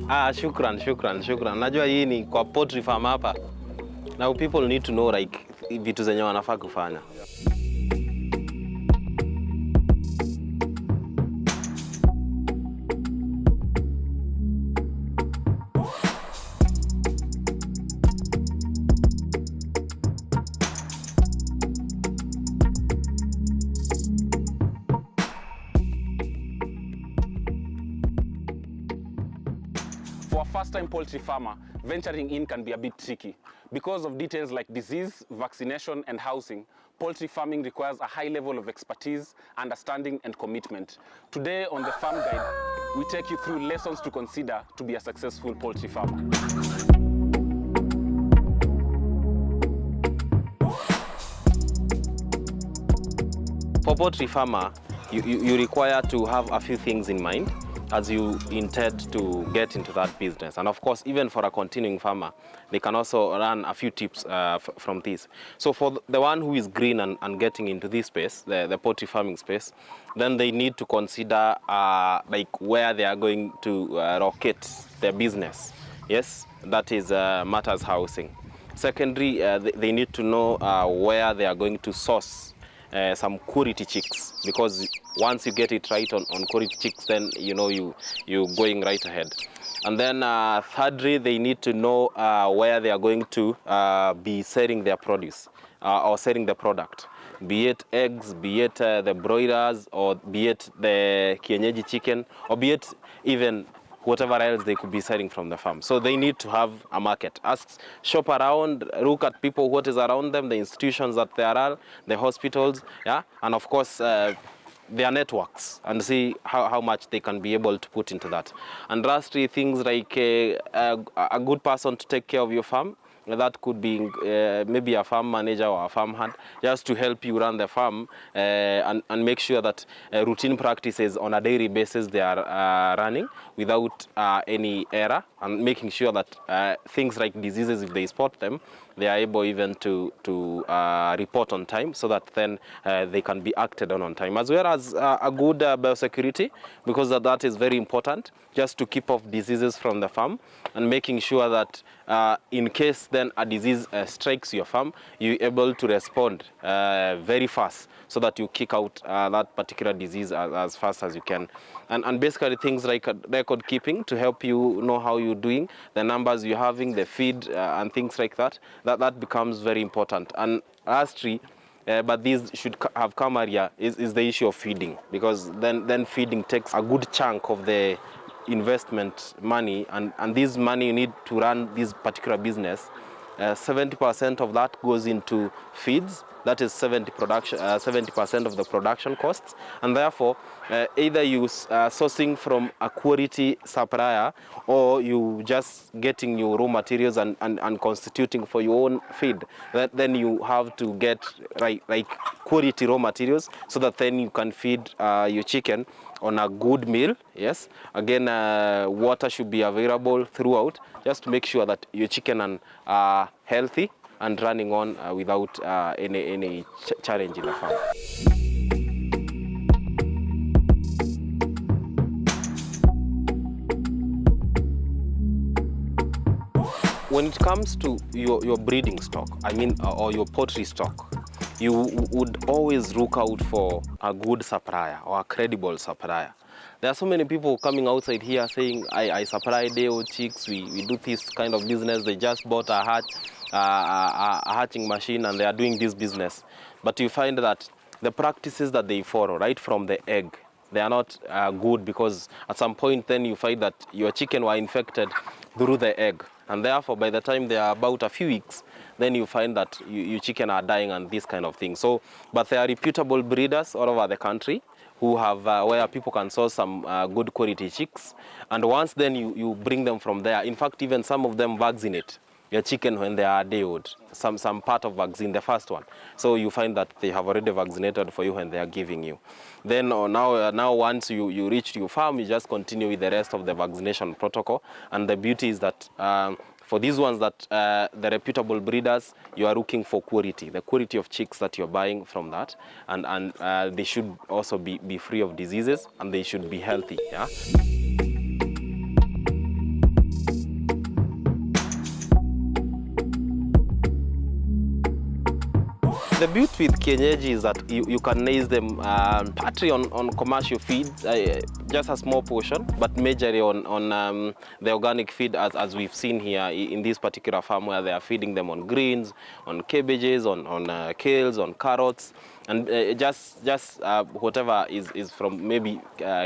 Shukran. Najua hii ni kwa poultry farm hapa. Now people need to know like vitu zenye wanafaa kufanya. For a first-time poultry farmer, venturing in can be a bit tricky. Because of details like disease, vaccination, and housing, poultry farming requires a high level of expertise, understanding, and commitment. Today on the Farm Guide, we take you through lessons to consider to be a successful poultry farmer. For poultry farmer, you require to have a few things in mind as you intend to get into that business. And of course, even for a continuing farmer, they can also run a few tips from this. So for the one who is green and getting into this space, the poultry farming space, then they need to consider like where they are going to locate their business. Yes, that is matters housing. Secondly, they need to know where they are going to source some quality chicks, because once you get it right on quality chicks, then you know you're going right ahead. And then thirdly, they need to know where they are going to be selling their produce or selling the product, be it eggs, be it the broilers, or be it the kienyeji chicken, or be it even whatever else they could be selling from the farm. So they need to have a market. Shop around, look at people, what is around them, the institutions that there are, the hospitals, yeah, and of course their networks, and see how much they can be able to put into that. And lastly, things like a good person to take care of your farm. That could be maybe a farm manager or a farm hand, just to help you run the farm and make sure that routine practices on a daily basis they are running without any error, and making sure that things like diseases, if they spot them, they are able even to report on time, so that then they can be acted on time, as well as a good biosecurity, because that is very important, just to keep off diseases from the farm, and making sure that in case then a disease strikes your farm, you're able to respond very fast, so that you kick out that particular disease as fast as you can. And basically things like record keeping to help you know how you're doing, the numbers you're having, the feed, and things like that. That becomes very important. And lastly, but these should have come earlier, is the issue of feeding, because then feeding takes a good chunk of the investment money, and this money you need to run this particular business. 70% of that goes into feeds. That is 70% of the production costs, and therefore either you sourcing from a quality supplier, or you just getting your raw materials and constituting for your own feed. Then you have to get like quality raw materials, so that then you can feed your chicken on a good meal. Yes, again, water should be available throughout, just to make sure that your chicken are healthy and running on without any challenge in the farm. When it comes to your breeding stock, I mean, or your poultry stock, you would always look out for a good supplier or a credible supplier. There are so many people coming outside here saying, I supply day-old chicks, we do this kind of business, they just bought a hatching machine and they are doing this business. But you find that the practices that they follow right from the egg, they are not good, because at some point then you find that your chicken were infected through the egg, and therefore by the time they are about a few weeks, then you find that your chicken are dying and this kind of thing. So, but there are reputable breeders all over the country who have where people can source some good quality chicks, and once then you bring them from there. In fact, even some of them vaccinate your chicken when they are day-old, some part of vaccine, the first one. So you find that they have already vaccinated for you when they are giving you. Then now once you reach your farm, you just continue with the rest of the vaccination protocol. And the beauty is that for these ones that the reputable breeders, you are looking for quality, the quality of chicks that you're buying from that, and they should also be free of diseases, and they should be healthy. Yeah. The beauty with kienyeji is that you can raise them partly on commercial feed, just a small portion, but majorly on the organic feed, as we've seen here in this particular farm, where they are feeding them on greens, on cabbages, on kales, on carrots, and just whatever is from maybe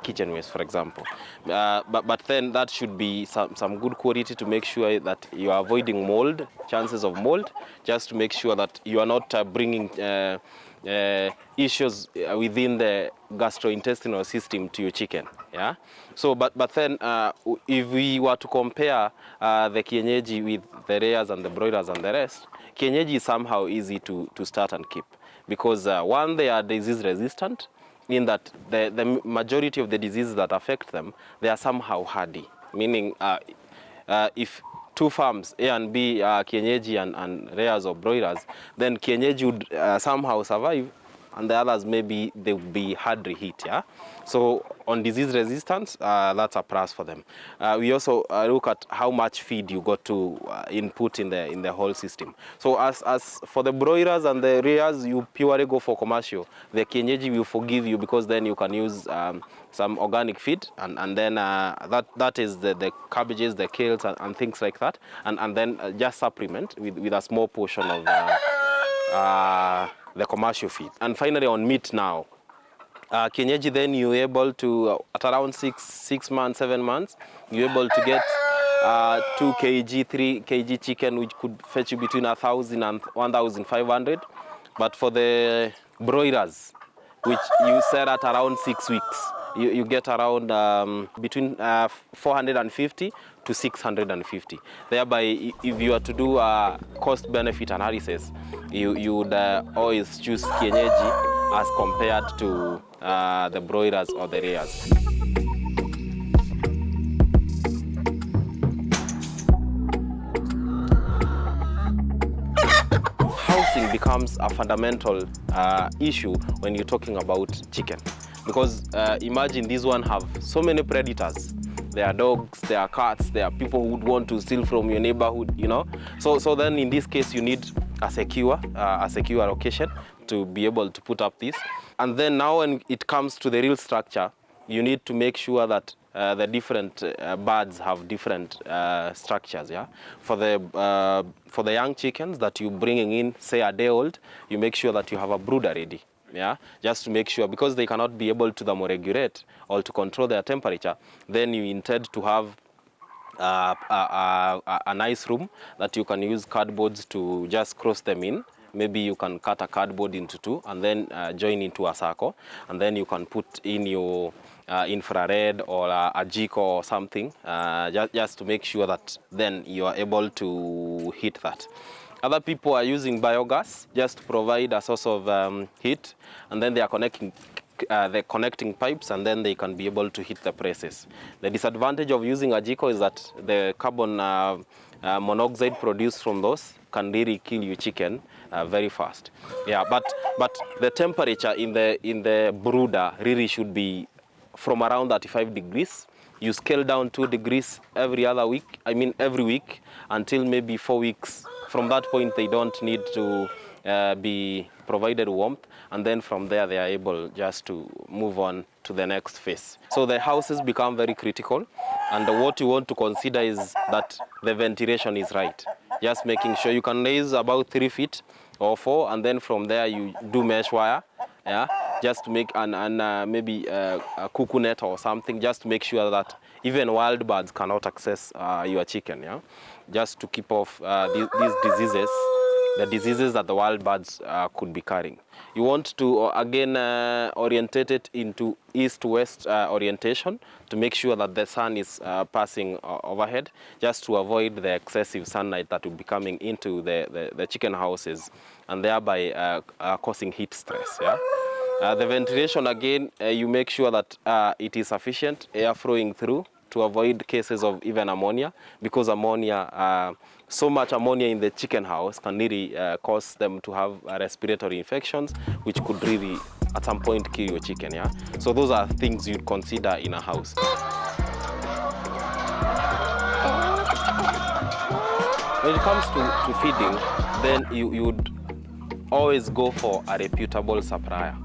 kitchen waste, for example. But then that should be some good quality to make sure that you are avoiding mold, chances of mold, just to make sure that you are not bringing issues within the gastrointestinal system to your chicken. Yeah. So, but then if we were to compare the kienyeji with the layers and the broilers and the rest, kienyeji is somehow easy to start and keep, because one, they are disease resistant, in that the majority of the diseases that affect them, they are somehow hardy, meaning if two farms, A and B, kienyeji and layers or broilers, then kienyeji would somehow survive, and the others maybe they would be hardly hit. Yeah. So on disease resistance, that's a plus for them. We also look at how much feed you got to input in the whole system. So as for the broilers and the layers, you purely go for commercial. The kienyeji will forgive you, because then you can use some organic feed, and then that is the cabbages, the kales, and things like that, and then just supplement with a small portion of the commercial feed. And finally, on meat now, kienyeji, then you're able to, at around 6 months, 7 months, you're able to get 2 kg, 3 kg chicken, which could fetch you between 1,000 and 1,500. But for the broilers, which you said at around 6 weeks, you get around between 450 to 650. Thereby, if you are to do a cost-benefit analysis, you would always choose kienyeji as compared to the broilers or the layers. Housing becomes a fundamental issue when you're talking about chicken, because imagine these one have so many predators. There are dogs, there are cats, there are people who would want to steal from your neighborhood, you know. So then in this case, you need a secure location to be able to put up this. And then now when it comes to the real structure, you need to make sure that the different birds have different structures. Yeah. For the young chickens that you're bringing in, say a day old, you make sure that you have a brooder ready. Yeah, just to make sure, because they cannot be able to thermoregulate or to control their temperature, then you intend to have a nice room that you can use cardboards to just cross them in. Maybe you can cut a cardboard into two and then join into a circle, and then you can put in your infrared or a jiko or something, just to make sure that then you are able to heat that. Other people are using biogas just to provide a source of heat, and then they are connecting pipes, and then they can be able to heat the presses. The disadvantage of using a jiko is that the carbon monoxide produced from those can really kill your chicken very fast. Yeah, but the temperature in the brooder really should be from around 35 degrees. You scale down 2 degrees every week until maybe 4 weeks. From that point, they don't need to be provided warmth, and then from there they are able just to move on to the next phase. So the houses become very critical, and what you want to consider is that the ventilation is right. Just making sure you can raise about 3 feet or 4, and then from there you do mesh wire, yeah, just to make maybe a cuckoo net or something, just to make sure that even wild birds cannot access your chicken, yeah, just to keep off these diseases, the diseases that the wild birds could be carrying. You want to again orientate it into east-west orientation to make sure that the sun is passing overhead, just to avoid the excessive sunlight that will be coming into the chicken houses, and thereby causing heat stress. Yeah. The ventilation, again, you make sure that it is sufficient air flowing through to avoid cases of even ammonia, because ammonia, so much ammonia in the chicken house can really cause them to have respiratory infections, which could really at some point kill your chicken. Yeah. So those are things you'd consider in a house. When it comes to feeding, then you would always go for a reputable supplier.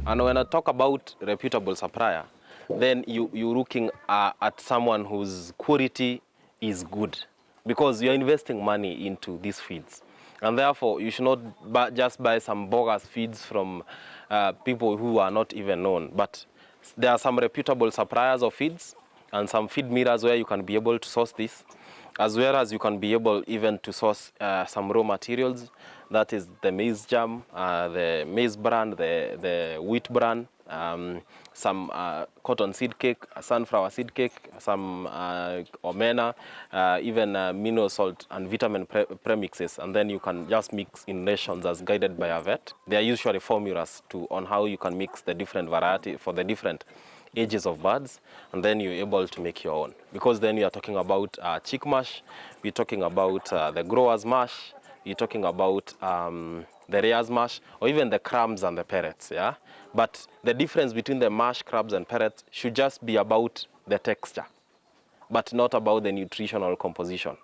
And when I talk about reputable supplier, then you're looking at someone whose quality is good, because you're investing money into these feeds. And therefore, you should not just buy some bogus feeds from people who are not even known. But there are some reputable suppliers of feeds and some feed millers where you can be able to source this, as well as you can be able even to source some raw materials. That is the maize germ, the maize bran, the wheat bran, some cotton seed cake, sunflower seed cake, some omena, even mineral salt and vitamin premixes, and then you can just mix in rations as guided by a vet. There are usually formulas on how you can mix the different variety for the different ages of birds, and then you're able to make your own. Because then you are talking about chick mash, we're talking about the grower's mash, you're talking about the rear's mash, or even the crumbs and the pellets, yeah? But the difference between the mash, crabs, and pellets should just be about the texture, but not about the nutritional composition.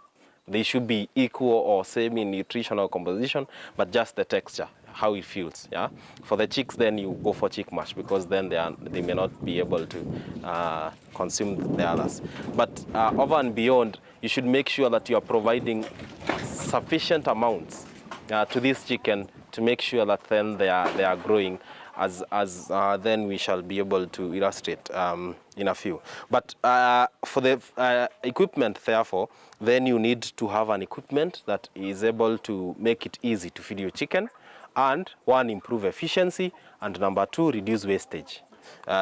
They should be equal or same in nutritional composition, but just the texture, how it feels, yeah? For the chicks, then you go for chick mash, because then they may not be able to consume the others. But over and beyond, you should make sure that you are providing sufficient amounts to this chicken to make sure that then they are growing, as then we shall be able to illustrate in a few. But for the equipment, therefore, then you need to have an equipment that is able to make it easy to feed your chicken, and one, improve efficiency, and number two, reduce wastage.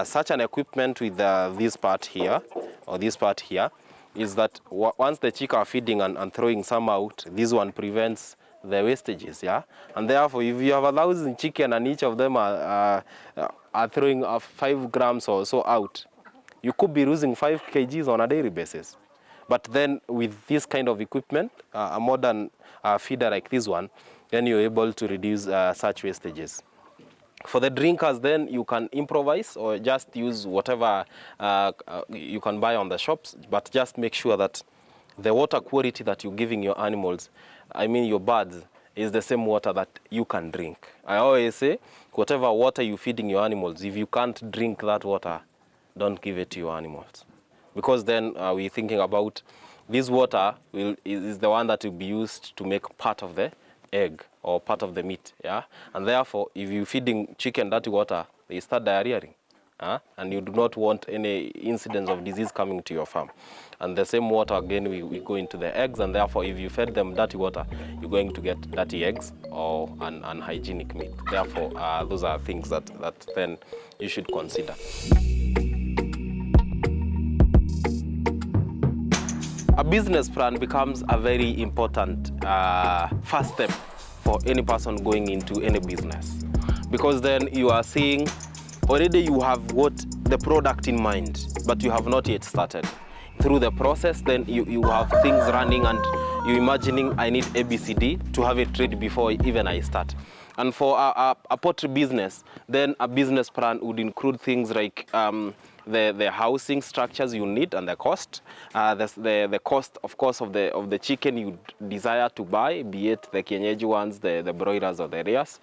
Such an equipment with this part here, or this part here, is that once the chick are feeding and throwing some out, this one prevents the wastages, yeah? And therefore, if you have 1,000 chicken and each of them are throwing 5 grams or so out, you could be losing 5 kgs on a daily basis. But then with this kind of equipment, a modern feeder like this one, then you're able to reduce such wastages. For the drinkers, then you can improvise or just use whatever you can buy on the shops, but just make sure that the water quality that you're giving your animals, I mean your birds, is the same water that you can drink. I always say, whatever water you're feeding your animals, if you can't drink that water, don't give it to your animals. Because then we're thinking about this water is the one that will be used to make part of the egg or part of the meat, yeah? And therefore, if you're feeding chicken dirty water, they start diarrheaing, and you do not want any incidents of disease coming to your farm. And the same water, again, we go into the eggs, and therefore, if you fed them dirty water, you're going to get dirty eggs or an unhygienic meat. Therefore, those are things that then you should consider. A business plan becomes a very important first step for any person going into any business, because then you are seeing already you have what the product in mind, but you have not yet started. Through the process, then you have things running, and you're imagining I need ABCD to have it ready before even I start. And for a poultry business, then a business plan would include things like the housing structures you need and the cost, the cost, of course, of the chicken you desire to buy, be it the kienyeji ones, the broilers or the rears.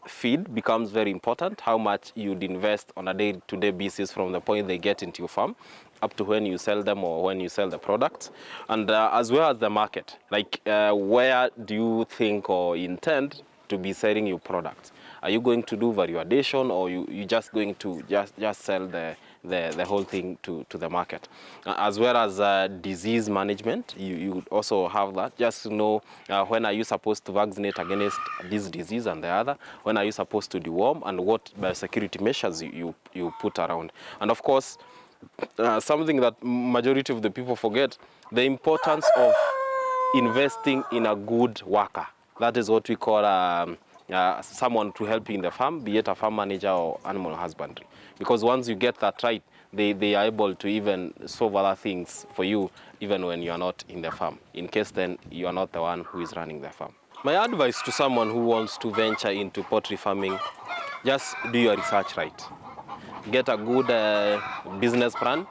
Feed becomes very important, how much you'd invest on a day-to-day basis from the point they get into your farm up to when you sell them or when you sell the products, and as well as the market, like where do you think or intend to be selling your products? Are you going to do value addition, or you just going to just sell the whole thing to the market? As well as disease management, you would also have that, just to know when are you supposed to vaccinate against this disease and the other, when are you supposed to deworm, and what biosecurity measures you put around. And of course, something that majority of the people forget, the importance of investing in a good worker. That is what we call someone to help you in the farm, be it a farm manager or animal husbandry. Because once you get that right, they are able to even solve other things for you, even when you are not in the farm, in case then you are not the one who is running the farm. My advice to someone who wants to venture into poultry farming, just do your research right. Get a good business plan,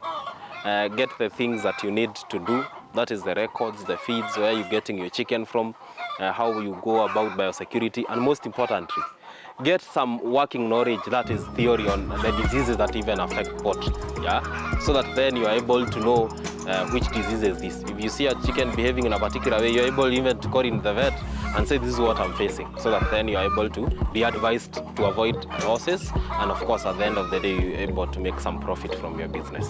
get the things that you need to do. That is the records, the feeds, where you're getting your chicken from, how you go about biosecurity, and most importantly, get some working knowledge, that is theory, on the diseases that even affect poultry, yeah? So that then you are able to know which disease is this. If you see a chicken behaving in a particular way, you're able even to call in the vet and say, this is what I'm facing, so that then you're able to be advised to avoid losses, and of course at the end of the day you're able to make some profit from your business.